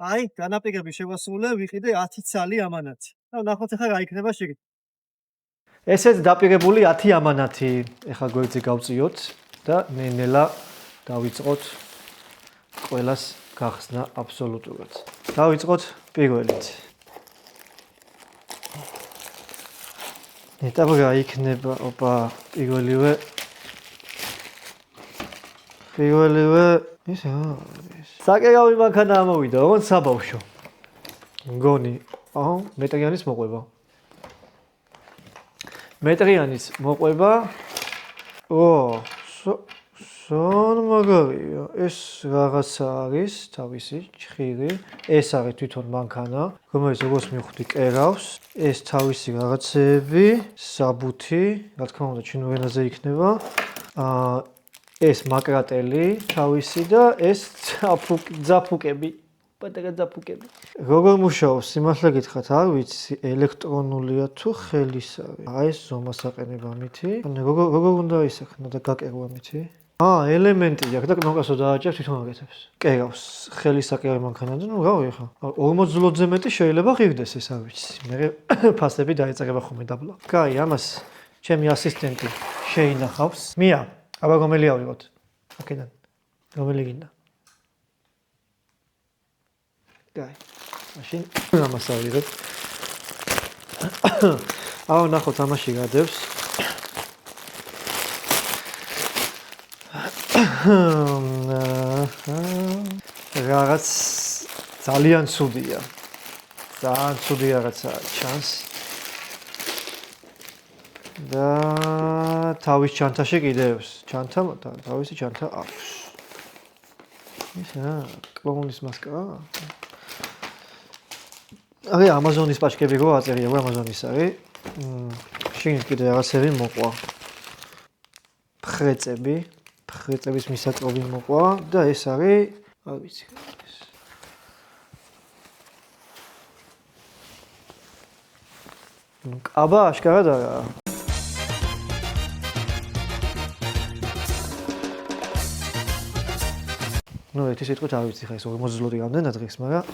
აი, განაპირები შევასრულე, ვიყიდე 10 ცალი ამანათი. და ნახოთ ახლა რა იქნება შიგნით. ესეც დაპირებული 10 ამანათი. ეხლა გვერდზე გავწიოთ და ნელა დავიწყოთ ყველას გახსნა აბსოლუტურად. დავიწყოთ პირველით. ეტაპი რა იქნება? ოპა, პირველივე ისე არის. საკერავი მანქანა ამოვიდა, ოღონდ საბავშვო. მგონი, მეტრიანის მოყვება. მეტრიანის მოყვება. სონ მაგარია. ეს რაღაცა არის, თავისი ჩხირი. ეს არის თვითონ მანქანა, რომელიც როგორც მივხვდი კერავს. ეს თავისი რაღაცეები, საბუთი, რა თქმა უნდა, ჩინურ ენაზე იქნება. ეს მაკრატელი თავისი და ეს ძაფუკები. პატარა ძაფუკები. როგორ მუშაობს? სიმართლე გითხრათ, არ ვიცი, ელექტრონულია თუ ხელისავე. ეს ზომას აყენება ამითი. როგორ უნდა ისახნა და გაკერვა ამითი? ელემენტი აქვს და კნოპკასო დააჭერს თვითონ აკეთებს. კერავს ხელისაკერავი მანქანაზე, ნუ რავი ახლა. 40 ზლოტზე მეტი შეიძლება ღირდეს ეს, არ ვიცი. მე ფასები დაეწერება ხოლმე დაბლა. კაი, ამას ჩემი ასისტენტი შეინახავს. მია, აბა რომელი ავიღოთ? აქედან. რომელი გინდა? კაი. მაშინ ამას ავიღებ. ნახოთ ამაში გადევს. რაღაც ძალიან ცუდია. ძალიან ცუდი რაღაცა ჩანს. და თავის ჩანთაში კიდევს. თავისი ჩანთა აქვს. ისა, კლოუნის მასკა. აი, Amazon-ის პაჩკები რო აწერია, Amazon-ის არის. შიგნით კიდე რაღაცები მოყვა. ხრეწების მისაწვდომი მოყვა და ეს არის, არ ვიცი რა ეს. აბა, აშკარად არა. ერთი სიტყვით არ ვიცი ხა ეს 40 ზლოტი რამდენად დღეს, მაგრამ